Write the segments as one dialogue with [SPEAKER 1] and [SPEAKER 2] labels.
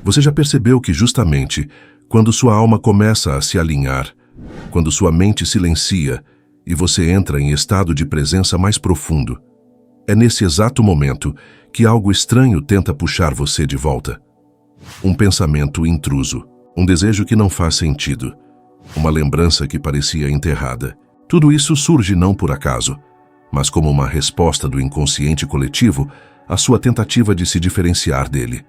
[SPEAKER 1] Você já percebeu que justamente quando sua alma começa a se alinhar, quando sua mente silencia e você entra em estado de presença mais profundo, é nesse exato momento que algo estranho tenta puxar você de volta? Um pensamento intruso, um desejo que não faz sentido, uma lembrança que parecia enterrada. Tudo isso surge não por acaso, mas como uma resposta do inconsciente coletivo à sua tentativa de se diferenciar dele.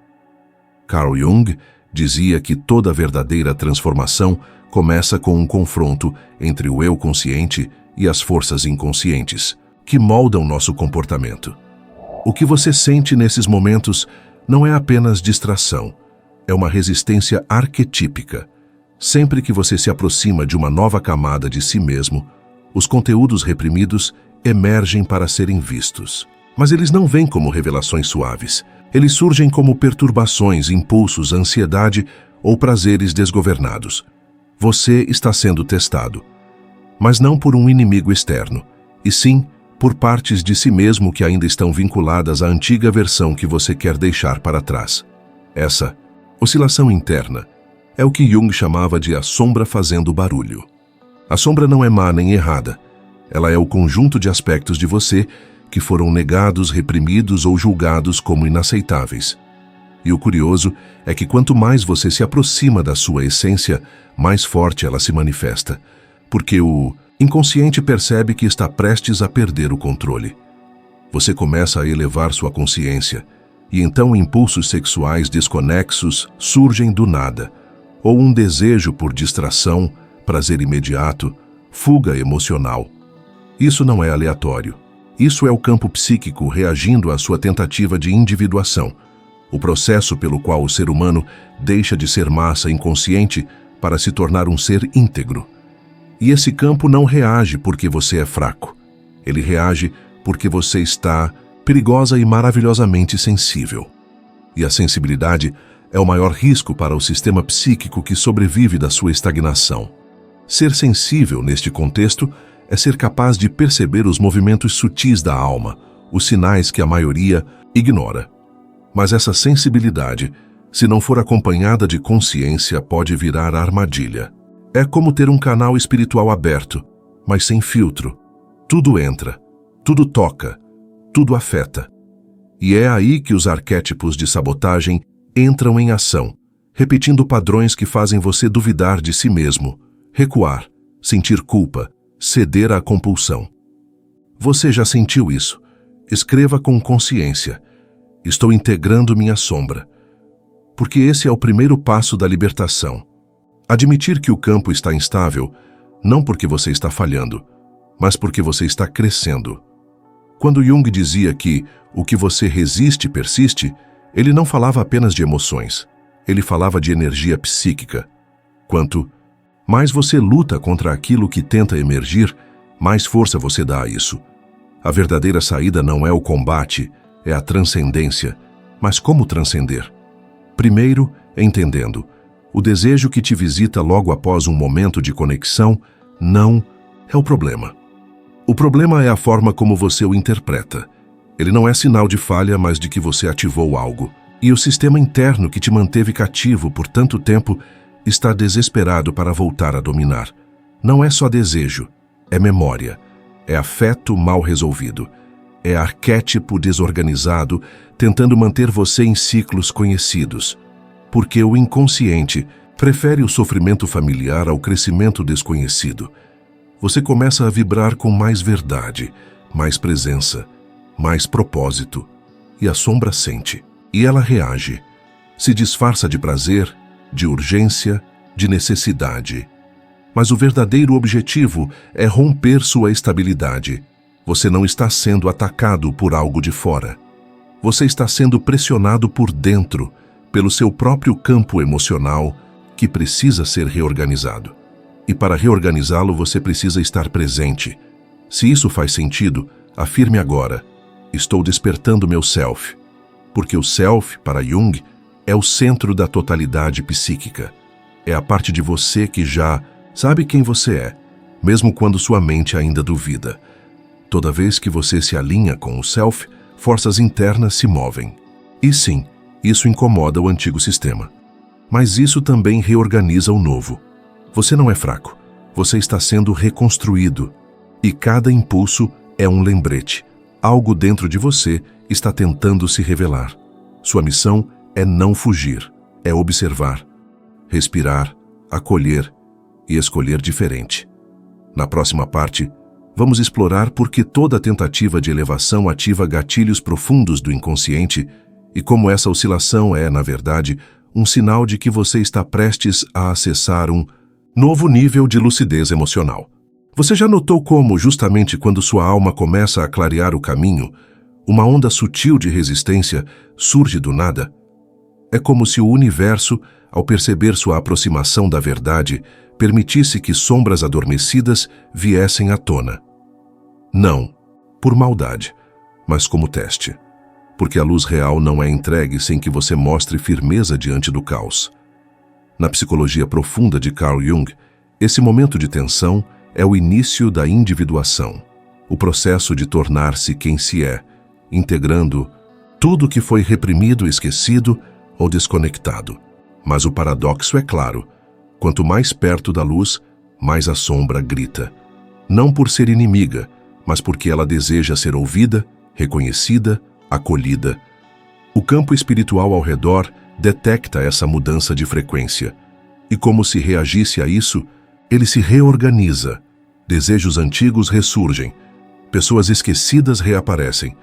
[SPEAKER 1] Carl Jung dizia que toda verdadeira transformação começa com um confronto entre o eu consciente e as forças inconscientes, que moldam nosso comportamento. O que você sente nesses momentos não é apenas distração, é uma resistência arquetípica. Sempre que você se aproxima de uma nova camada de si mesmo, os conteúdos reprimidos emergem para serem vistos. Mas eles não vêm como revelações suaves. Eles surgem como perturbações, impulsos, ansiedade ou prazeres desgovernados. Você está sendo testado, mas não por um inimigo externo, e sim por partes de si mesmo que ainda estão vinculadas à antiga versão que você quer deixar para trás. Essa oscilação interna é o que Jung chamava de a sombra fazendo barulho. A sombra não é má nem errada. Ela é o conjunto de aspectos de você que foram negados, reprimidos ou julgados como inaceitáveis. E o curioso é que quanto mais você se aproxima da sua essência, mais forte ela se manifesta, porque o inconsciente percebe que está prestes a perder o controle. Você começa a elevar sua consciência, e então impulsos sexuais desconexos surgem do nada, ou um desejo por distração, prazer imediato, fuga emocional. Isso não é aleatório. Isso é o campo psíquico reagindo à sua tentativa de individuação, o processo pelo qual o ser humano deixa de ser massa inconsciente para se tornar um ser íntegro. E esse campo não reage porque você é fraco. Ele reage porque você está perigosa e maravilhosamente sensível. E a sensibilidade é o maior risco para o sistema psíquico que sobrevive da sua estagnação. Ser sensível, neste contexto, é ser capaz de perceber os movimentos sutis da alma, os sinais que a maioria ignora. Mas essa sensibilidade, se não for acompanhada de consciência, pode virar armadilha. É como ter um canal espiritual aberto, mas sem filtro. Tudo entra, tudo toca, tudo afeta. E é aí que os arquétipos de sabotagem entram em ação, repetindo padrões que fazem você duvidar de si mesmo, recuar, sentir culpa, ceder à compulsão. Você já sentiu isso? Escreva com consciência. Estou integrando minha sombra. Porque esse é o primeiro passo da libertação. Admitir que o campo está instável, não porque você está falhando, mas porque você está crescendo. Quando Jung dizia que o que você resiste persiste, ele não falava apenas de emoções. Ele falava de energia psíquica. Quanto mais você luta contra aquilo que tenta emergir, mais força você dá a isso. A verdadeira saída não é o combate, é a transcendência. Mas como transcender? Primeiro, entendendo. O desejo que te visita logo após um momento de conexão não é o problema. O problema é a forma como você o interpreta. Ele não é sinal de falha, mas de que você ativou algo. E o sistema interno que te manteve cativo por tanto tempo está desesperado para voltar a dominar. Não é só desejo, é memória, é afeto mal resolvido, é arquétipo desorganizado tentando manter você em ciclos conhecidos. Porque o inconsciente prefere o sofrimento familiar ao crescimento desconhecido. Você começa a vibrar com mais verdade, mais presença, mais propósito, e a sombra sente, e ela reage. Se disfarça de prazer, de urgência, de necessidade. Mas o verdadeiro objetivo é romper sua estabilidade. Você não está sendo atacado por algo de fora. Você está sendo pressionado por dentro, pelo seu próprio campo emocional, que precisa ser reorganizado. E para reorganizá-lo, você precisa estar presente. Se isso faz sentido, afirme agora: estou despertando meu self. Porque o self, para Jung, é o centro da totalidade psíquica. É a parte de você que já sabe quem você é, mesmo quando sua mente ainda duvida. Toda vez que você se alinha com o self, forças internas se movem. E sim, isso incomoda o antigo sistema. Mas isso também reorganiza o novo. Você não é fraco. Você está sendo reconstruído. E cada impulso é um lembrete. Algo dentro de você está tentando se revelar. Sua missão é não fugir, é observar, respirar, acolher e escolher diferente. Na próxima parte, vamos explorar por que toda tentativa de elevação ativa gatilhos profundos do inconsciente e como essa oscilação é, na verdade, um sinal de que você está prestes a acessar um novo nível de lucidez emocional. Você já notou como, justamente quando sua alma começa a clarear o caminho, uma onda sutil de resistência surge do nada? É como se o universo, ao perceber sua aproximação da verdade, permitisse que sombras adormecidas viessem à tona. Não por maldade, mas como teste. Porque a luz real não é entregue sem que você mostre firmeza diante do caos. Na psicologia profunda de Carl Jung, esse momento de tensão é o início da individuação, o processo de tornar-se quem se é, integrando tudo que foi reprimido, esquecido ou desconectado. Mas o paradoxo é claro: quanto mais perto da luz, mais a sombra grita. Não por ser inimiga, mas porque ela deseja ser ouvida, reconhecida, acolhida. O campo espiritual ao redor detecta essa mudança de frequência. E como se reagisse a isso, ele se reorganiza. Desejos antigos ressurgem. Pessoas esquecidas reaparecem.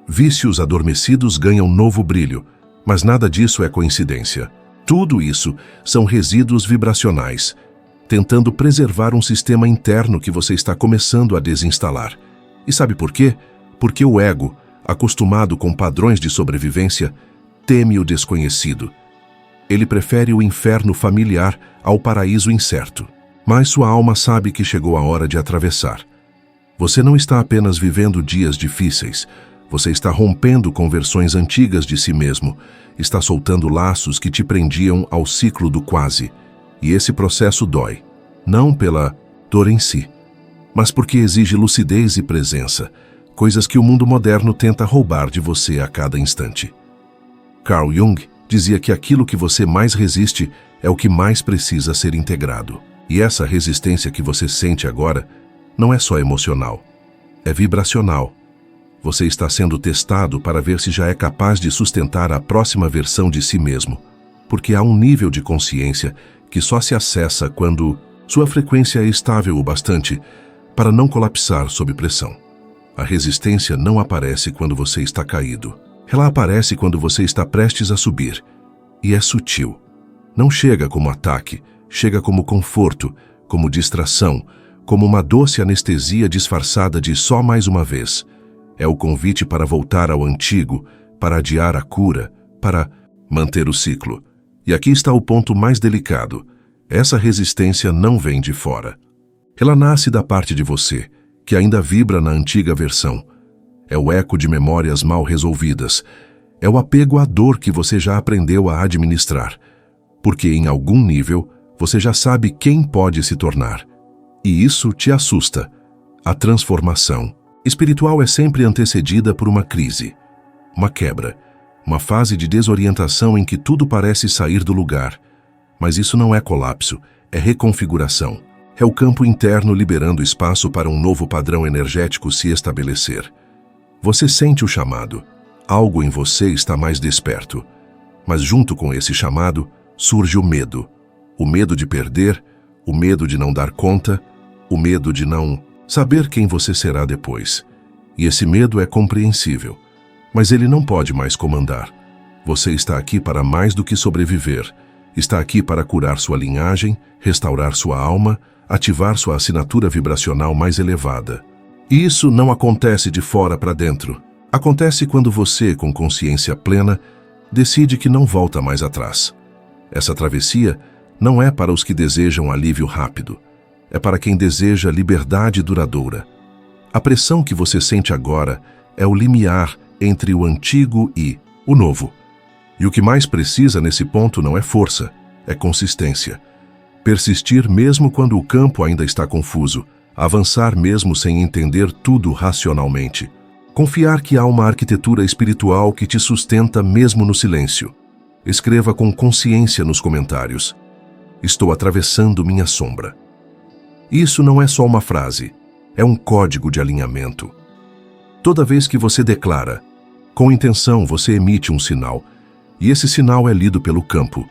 [SPEAKER 1] Vícios adormecidos ganham novo brilho. Mas nada disso é coincidência. Tudo isso são resíduos vibracionais, tentando preservar um sistema interno que você está começando a desinstalar. E sabe por quê? Porque o ego, acostumado com padrões de sobrevivência, teme o desconhecido. Ele prefere o inferno familiar ao paraíso incerto. Mas sua alma sabe que chegou a hora de atravessar. Você não está apenas vivendo dias difíceis, você está rompendo com versões antigas de si mesmo, está soltando laços que te prendiam ao ciclo do quase. E esse processo dói, não pela dor em si, mas porque exige lucidez e presença, coisas que o mundo moderno tenta roubar de você a cada instante. Carl Jung dizia que aquilo que você mais resiste é o que mais precisa ser integrado. E essa resistência que você sente agora não é só emocional, é vibracional. Você está sendo testado para ver se já é capaz de sustentar a próxima versão de si mesmo, porque há um nível de consciência que só se acessa quando sua frequência é estável o bastante para não colapsar sob pressão. A resistência não aparece quando você está caído. Ela aparece quando você está prestes a subir. E é sutil. Não chega como ataque, chega como conforto, como distração, como uma doce anestesia disfarçada de só mais uma vez. É o convite para voltar ao antigo, para adiar a cura, para manter o ciclo. E aqui está o ponto mais delicado. Essa resistência não vem de fora. Ela nasce da parte de você, que ainda vibra na antiga versão. É o eco de memórias mal resolvidas. É o apego à dor que você já aprendeu a administrar. Porque em algum nível, você já sabe quem pode se tornar. E isso te assusta. A transformação espiritual é sempre antecedida por uma crise, uma quebra, uma fase de desorientação em que tudo parece sair do lugar. Mas isso não é colapso, é reconfiguração. É o campo interno liberando espaço para um novo padrão energético se estabelecer. Você sente o chamado. Algo em você está mais desperto. Mas junto com esse chamado, surge o medo. O medo de perder, o medo de não dar conta, o medo de não saber quem você será depois. E esse medo é compreensível. Mas ele não pode mais comandar. Você está aqui para mais do que sobreviver. Está aqui para curar sua linhagem, restaurar sua alma, ativar sua assinatura vibracional mais elevada. E isso não acontece de fora para dentro. Acontece quando você, com consciência plena, decide que não volta mais atrás. Essa travessia não é para os que desejam alívio rápido. É para quem deseja liberdade duradoura. A pressão que você sente agora é o limiar entre o antigo e o novo. E o que mais precisa nesse ponto não é força, é consistência. Persistir mesmo quando o campo ainda está confuso, avançar mesmo sem entender tudo racionalmente. Confiar que há uma arquitetura espiritual que te sustenta mesmo no silêncio. Escreva com consciência nos comentários: estou atravessando minha sombra. Isso não é só uma frase, é um código de alinhamento. Toda vez que você declara, com intenção você emite um sinal, e esse sinal é lido pelo campo.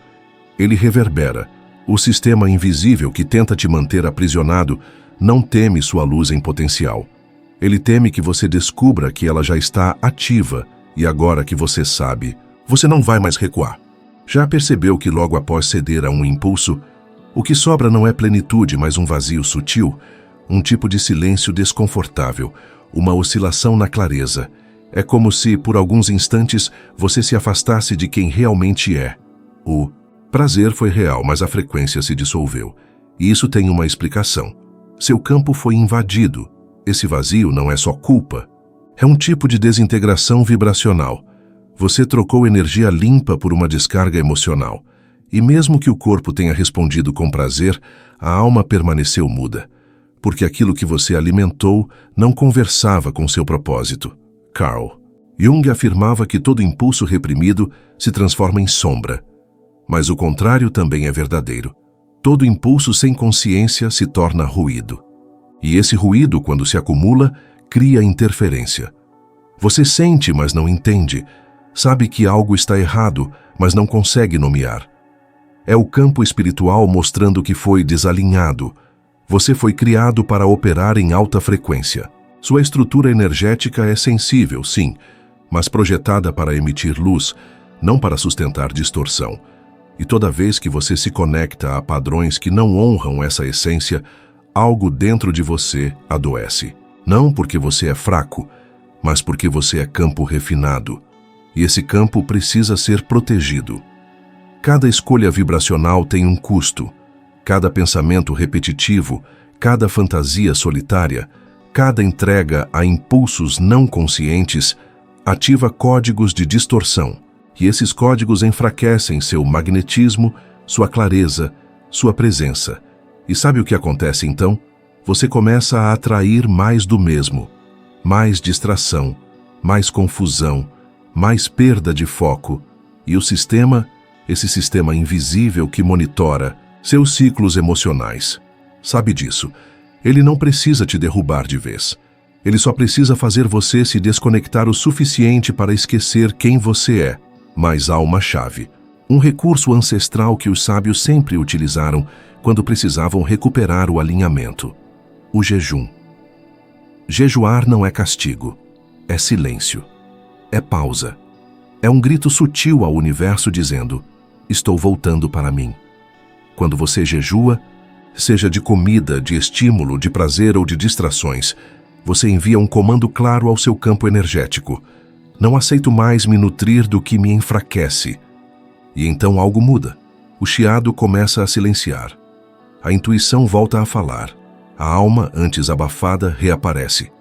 [SPEAKER 1] Ele reverbera. O sistema invisível que tenta te manter aprisionado não teme sua luz em potencial. Ele teme que você descubra que ela já está ativa, e agora que você sabe, você não vai mais recuar. Já percebeu que logo após ceder a um impulso, o que sobra não é plenitude, mas um vazio sutil, um tipo de silêncio desconfortável, uma oscilação na clareza. É como se, por alguns instantes, você se afastasse de quem realmente é. O prazer foi real, mas a frequência se dissolveu. E isso tem uma explicação. Seu campo foi invadido. Esse vazio não é só culpa. É um tipo de desintegração vibracional. Você trocou energia limpa por uma descarga emocional. E mesmo que o corpo tenha respondido com prazer, a alma permaneceu muda. Porque aquilo que você alimentou não conversava com seu propósito. Carl Jung afirmava que todo impulso reprimido se transforma em sombra. Mas o contrário também é verdadeiro. Todo impulso sem consciência se torna ruído. E esse ruído, quando se acumula, cria interferência. Você sente, mas não entende. Sabe que algo está errado, mas não consegue nomear. É o campo espiritual mostrando que foi desalinhado. Você foi criado para operar em alta frequência. Sua estrutura energética é sensível, sim, mas projetada para emitir luz, não para sustentar distorção. E toda vez que você se conecta a padrões que não honram essa essência, algo dentro de você adoece. Não porque você é fraco, mas porque você é campo refinado. E esse campo precisa ser protegido. Cada escolha vibracional tem um custo. Cada pensamento repetitivo, cada fantasia solitária, cada entrega a impulsos não conscientes ativa códigos de distorção. E esses códigos enfraquecem seu magnetismo, sua clareza, sua presença. E sabe o que acontece então? Você começa a atrair mais do mesmo. Mais distração, mais confusão, mais perda de foco. E o sistema, esse sistema invisível que monitora seus ciclos emocionais, sabe disso. Ele não precisa te derrubar de vez. Ele só precisa fazer você se desconectar o suficiente para esquecer quem você é. Mas há uma chave. Um recurso ancestral que os sábios sempre utilizaram quando precisavam recuperar o alinhamento. O jejum. Jejuar não é castigo. É silêncio. É pausa. É um grito sutil ao universo dizendo: estou voltando para mim. Quando você jejua, seja de comida, de estímulo, de prazer ou de distrações, você envia um comando claro ao seu campo energético. Não aceito mais me nutrir do que me enfraquece. E então algo muda. O chiado começa a silenciar. A intuição volta a falar. A alma, antes abafada, reaparece.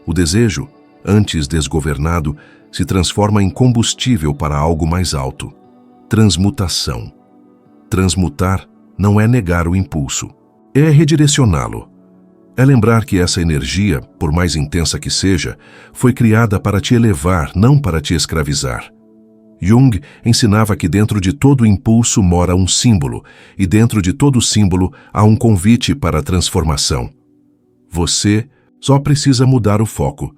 [SPEAKER 1] O desejo, antes desgovernado, se transforma em combustível para algo mais alto. Transmutação. Transmutar não é negar o impulso. É redirecioná-lo. É lembrar que essa energia, por mais intensa que seja, foi criada para te elevar, não para te escravizar. Jung ensinava que dentro de todo impulso mora um símbolo, e dentro de todo símbolo há um convite para a transformação. Você só precisa mudar o foco.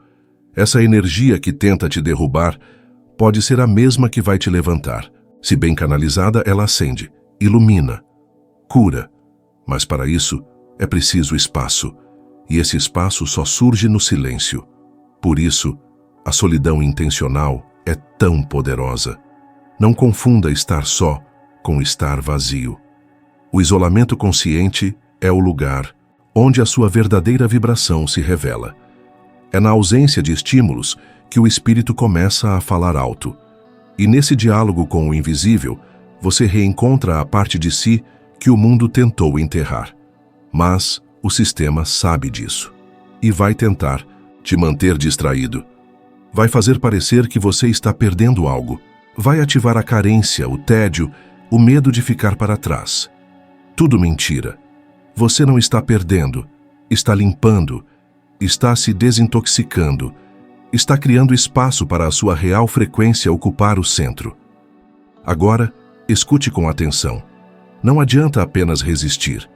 [SPEAKER 1] Essa energia que tenta te derrubar pode ser a mesma que vai te levantar. Se bem canalizada, ela acende, ilumina, cura. Mas para isso, é preciso espaço. E esse espaço só surge no silêncio. Por isso, a solidão intencional é tão poderosa. Não confunda estar só com estar vazio. O isolamento consciente é o lugar onde a sua verdadeira vibração se revela. É na ausência de estímulos que o espírito começa a falar alto. E nesse diálogo com o invisível, você reencontra a parte de si que o mundo tentou enterrar. Mas o sistema sabe disso. E vai tentar te manter distraído. Vai fazer parecer que você está perdendo algo. Vai ativar a carência, o tédio, o medo de ficar para trás. Tudo mentira. Você não está perdendo, está limpando, está se desintoxicando, está criando espaço para a sua real frequência ocupar o centro. Agora, escute com atenção. Não adianta apenas resistir.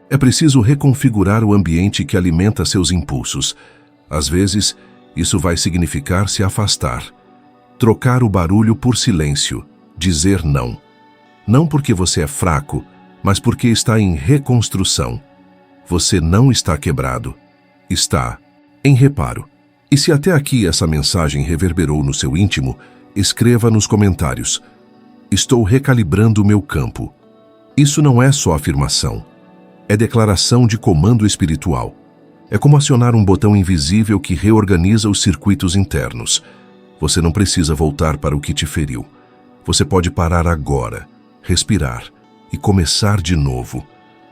[SPEAKER 1] É preciso reconfigurar o ambiente que alimenta seus impulsos. Às vezes, isso vai significar se afastar. Trocar o barulho por silêncio. Dizer não. Não porque você é fraco, mas porque está em reconstrução. Você não está quebrado. Está em reparo. E se até aqui essa mensagem reverberou no seu íntimo, escreva nos comentários: estou recalibrando o meu campo. Isso não é só afirmação. É declaração de comando espiritual. É como acionar um botão invisível que reorganiza os circuitos internos. Você não precisa voltar para o que te feriu. Você pode parar agora, respirar e começar de novo,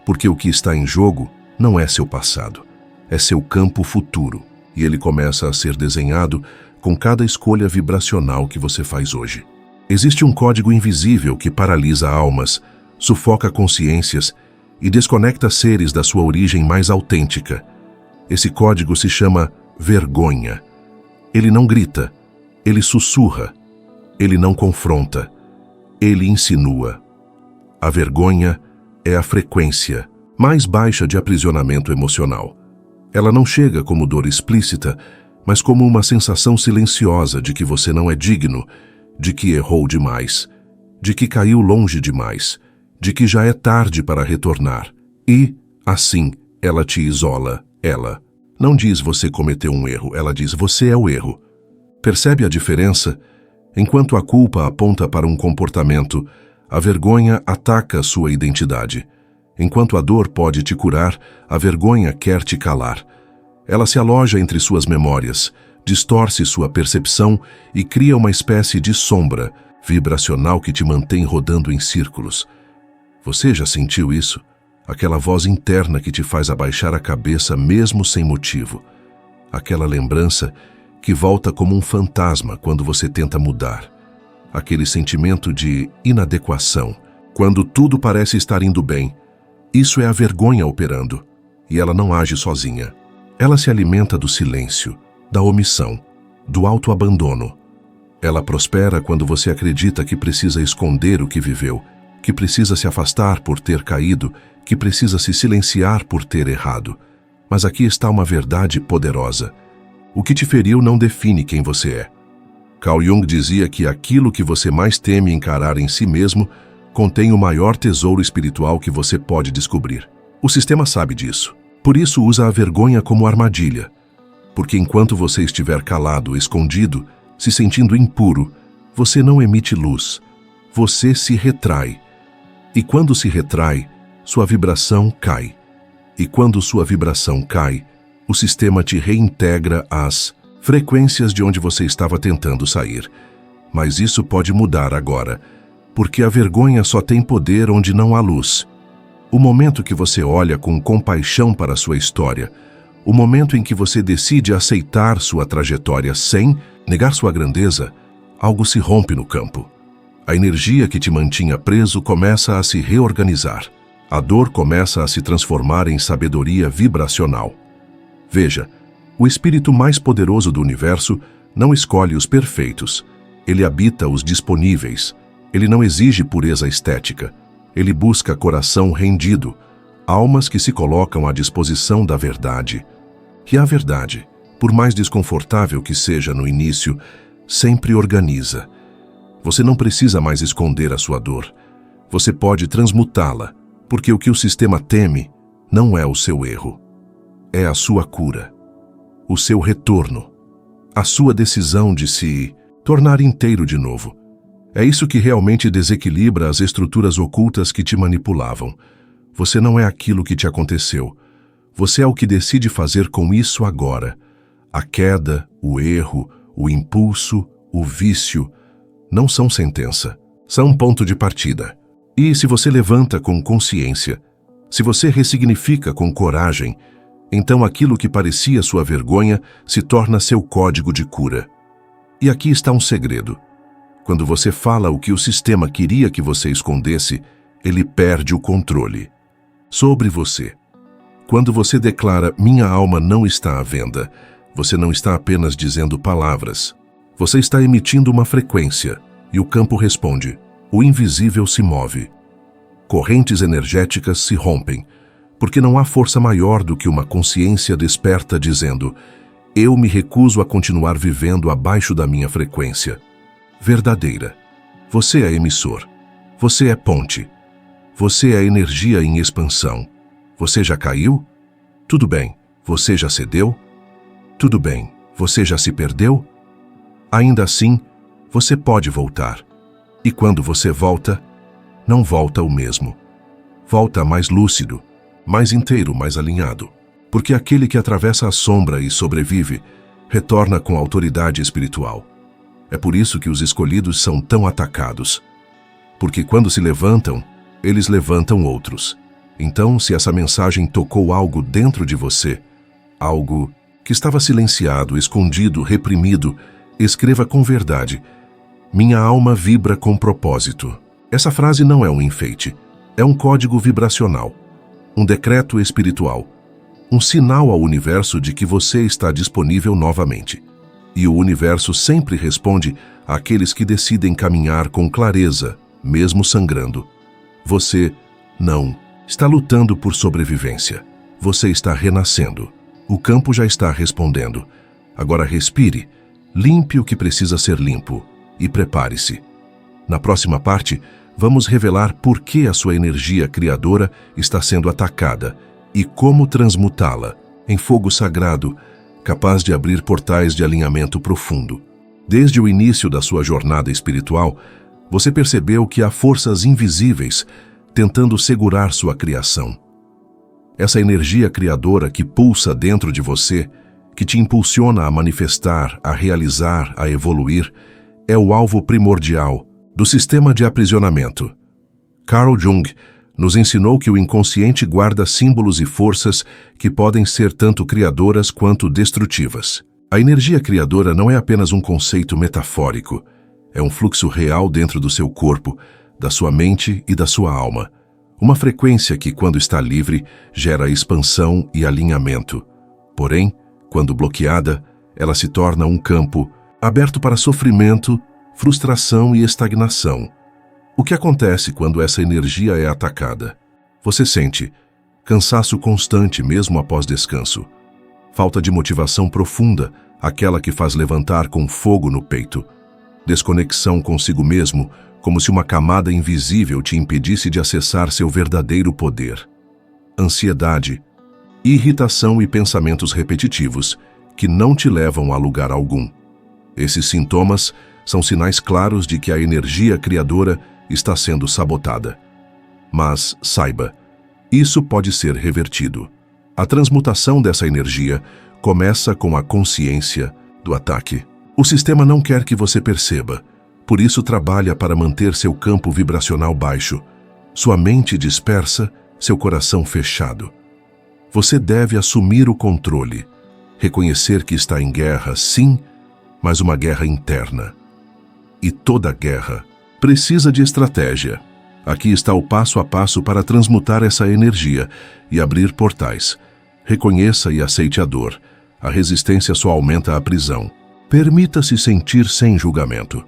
[SPEAKER 1] porque o que está em jogo não é seu passado, é seu campo futuro, e ele começa a ser desenhado com cada escolha vibracional que você faz hoje. Existe um código invisível que paralisa almas, sufoca consciências e desconecta seres da sua origem mais autêntica. Esse código se chama vergonha. Ele não grita, ele sussurra, ele não confronta, ele insinua. A vergonha é a frequência mais baixa de aprisionamento emocional. Ela não chega como dor explícita, mas como uma sensação silenciosa de que você não é digno, de que errou demais, de que caiu longe demais, de que já é tarde para retornar. E, assim, ela te isola. Ela não diz você cometeu um erro, ela diz você é o erro. Percebe a diferença? Enquanto a culpa aponta para um comportamento, a vergonha ataca sua identidade. Enquanto a dor pode te curar, a vergonha quer te calar. Ela se aloja entre suas memórias, distorce sua percepção e cria uma espécie de sombra vibracional que te mantém rodando em círculos. Você já sentiu isso? Aquela voz interna que te faz abaixar a cabeça mesmo sem motivo. Aquela lembrança que volta como um fantasma quando você tenta mudar. Aquele sentimento de inadequação, quando tudo parece estar indo bem. Isso é a vergonha operando, e ela não age sozinha. Ela se alimenta do silêncio, da omissão, do autoabandono. Ela prospera quando você acredita que precisa esconder o que viveu, que precisa se afastar por ter caído, que precisa se silenciar por ter errado. Mas aqui está uma verdade poderosa. O que te feriu não define quem você é. Carl Jung dizia que aquilo que você mais teme encarar em si mesmo contém o maior tesouro espiritual que você pode descobrir. O sistema sabe disso. Por isso usa a vergonha como armadilha. Porque enquanto você estiver calado, escondido, se sentindo impuro, você não emite luz. Você se retrai. E quando se retrai, sua vibração cai. E quando sua vibração cai, o sistema te reintegra às frequências de onde você estava tentando sair. Mas isso pode mudar agora, porque a vergonha só tem poder onde não há luz. O momento que você olha com compaixão para sua história, o momento em que você decide aceitar sua trajetória sem negar sua grandeza, algo se rompe no campo. A energia que te mantinha preso começa a se reorganizar. A dor começa a se transformar em sabedoria vibracional. Veja, o espírito mais poderoso do universo não escolhe os perfeitos. Ele habita os disponíveis. Ele não exige pureza estética. Ele busca coração rendido, almas que se colocam à disposição da verdade. E a verdade, por mais desconfortável que seja no início, sempre organiza. Você não precisa mais esconder a sua dor. Você pode transmutá-la, porque o que o sistema teme não é o seu erro. É a sua cura, o seu retorno, a sua decisão de se tornar inteiro de novo. É isso que realmente desequilibra as estruturas ocultas que te manipulavam. Você não é aquilo que te aconteceu. Você é o que decide fazer com isso agora. A queda, o erro, o impulso, o vício, não são sentença, são um ponto de partida. E se você levanta com consciência, se você ressignifica com coragem, então aquilo que parecia sua vergonha se torna seu código de cura. E aqui está um segredo. Quando você fala o que o sistema queria que você escondesse, ele perde o controle sobre você. Quando você declara, minha alma não está à venda, você não está apenas dizendo palavras. Você está emitindo uma frequência, e o campo responde, o invisível se move. Correntes energéticas se rompem, porque não há força maior do que uma consciência desperta dizendo: eu me recuso a continuar vivendo abaixo da minha frequência. Verdadeira. Você é emissor. Você é ponte. Você é energia em expansão. Você já caiu? Tudo bem. Você já cedeu? Tudo bem. Você já se perdeu? Ainda assim, você pode voltar. E quando você volta, não volta o mesmo. Volta mais lúcido, mais inteiro, mais alinhado. Porque aquele que atravessa a sombra e sobrevive, retorna com autoridade espiritual. É por isso que os escolhidos são tão atacados. Porque quando se levantam, eles levantam outros. Então, se essa mensagem tocou algo dentro de você, algo que estava silenciado, escondido, reprimido, escreva com verdade: minha alma vibra com propósito. Essa frase não é um enfeite, é um código vibracional, um decreto espiritual, um sinal ao universo de que você está disponível novamente. E o universo sempre responde àqueles que decidem caminhar com clareza, mesmo sangrando. Você não está lutando por sobrevivência. Você está renascendo. O campo já está respondendo. Agora respire, limpe o que precisa ser limpo e prepare-se. Na próxima parte, vamos revelar por que a sua energia criadora está sendo atacada e como transmutá-la em fogo sagrado, capaz de abrir portais de alinhamento profundo. Desde o início da sua jornada espiritual, você percebeu que há forças invisíveis tentando segurar sua criação. Essa energia criadora que pulsa dentro de você, que te impulsiona a manifestar, a realizar, a evoluir, é o alvo primordial do sistema de aprisionamento. Carl Jung nos ensinou que o inconsciente guarda símbolos e forças que podem ser tanto criadoras quanto destrutivas. A energia criadora não é apenas um conceito metafórico, é um fluxo real dentro do seu corpo, da sua mente e da sua alma. Uma frequência que, quando está livre, gera expansão e alinhamento. Porém, quando bloqueada, ela se torna um campo aberto para sofrimento, frustração e estagnação. O que acontece quando essa energia é atacada? Você sente cansaço constante mesmo após descanso, falta de motivação profunda, aquela que faz levantar com fogo no peito, desconexão consigo mesmo, como se uma camada invisível te impedisse de acessar seu verdadeiro poder, ansiedade, irritação e pensamentos repetitivos que não te levam a lugar algum. Esses sintomas são sinais claros de que a energia criadora está sendo sabotada. Mas, saiba, isso pode ser revertido. A transmutação dessa energia começa com a consciência do ataque. O sistema não quer que você perceba, por isso trabalha para manter seu campo vibracional baixo, sua mente dispersa, seu coração fechado. Você deve assumir o controle, reconhecer que está em guerra, sim, mas uma guerra interna. E toda guerra precisa de estratégia. Aqui está o passo a passo para transmutar essa energia e abrir portais. Reconheça e aceite a dor. A resistência só aumenta a prisão. Permita-se sentir sem julgamento.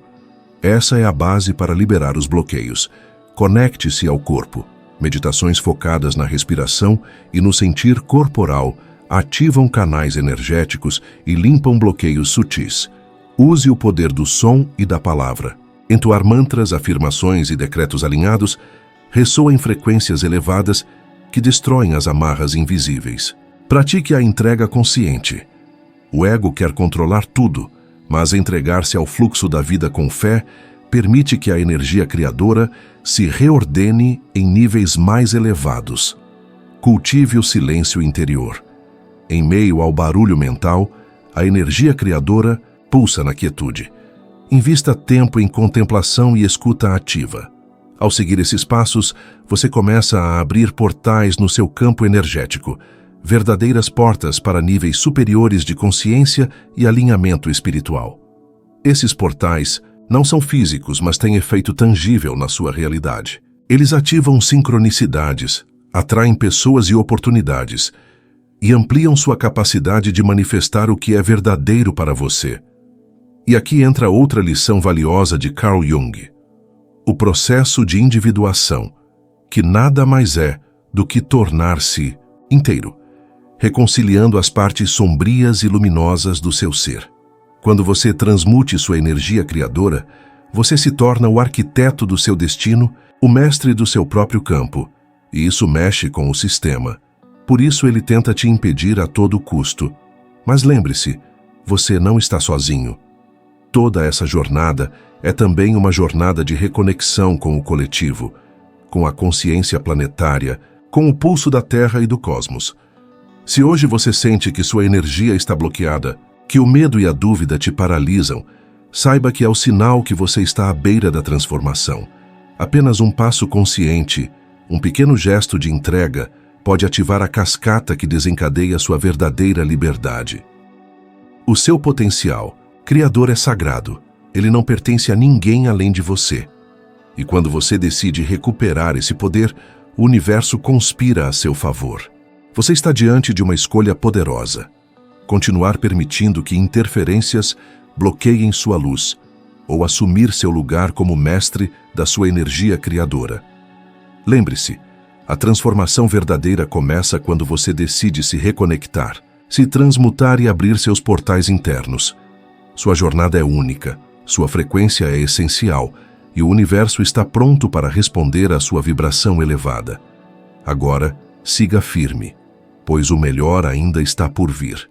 [SPEAKER 1] Essa é a base para liberar os bloqueios. Conecte-se ao corpo. Meditações focadas na respiração e no sentir corporal ativam canais energéticos e limpam bloqueios sutis. Use o poder do som e da palavra. Entoar mantras, afirmações e decretos alinhados ressoa em frequências elevadas que destroem as amarras invisíveis. Pratique a entrega consciente. O ego quer controlar tudo, mas entregar-se ao fluxo da vida com fé permite que a energia criadora se reordene em níveis mais elevados. Cultive o silêncio interior. Em meio ao barulho mental, a energia criadora pulsa na quietude. Invista tempo em contemplação e escuta ativa. Ao seguir esses passos, você começa a abrir portais no seu campo energético, verdadeiras portas para níveis superiores de consciência e alinhamento espiritual. Esses portais não são físicos, mas têm efeito tangível na sua realidade. Eles ativam sincronicidades, atraem pessoas e oportunidades, e ampliam sua capacidade de manifestar o que é verdadeiro para você. E aqui entra outra lição valiosa de Carl Jung. O processo de individuação, que nada mais é do que tornar-se inteiro, reconciliando as partes sombrias e luminosas do seu ser. Quando você transmute sua energia criadora, você se torna o arquiteto do seu destino, o mestre do seu próprio campo, e isso mexe com o sistema. Por isso ele tenta te impedir a todo custo. Mas lembre-se, você não está sozinho. Toda essa jornada é também uma jornada de reconexão com o coletivo, com a consciência planetária, com o pulso da Terra e do cosmos. Se hoje você sente que sua energia está bloqueada, que o medo e a dúvida te paralisam, saiba que é o sinal que você está à beira da transformação. Apenas um passo consciente, um pequeno gesto de entrega, pode ativar a cascata que desencadeia sua verdadeira liberdade. O seu potencial criador é sagrado. Ele não pertence a ninguém além de você. E quando você decide recuperar esse poder, o universo conspira a seu favor. Você está diante de uma escolha poderosa. Continuar permitindo que interferências bloqueiem sua luz, ou assumir seu lugar como mestre da sua energia criadora. Lembre-se, a transformação verdadeira começa quando você decide se reconectar, se transmutar e abrir seus portais internos. Sua jornada é única, sua frequência é essencial, e o universo está pronto para responder à sua vibração elevada. Agora, siga firme, pois o melhor ainda está por vir.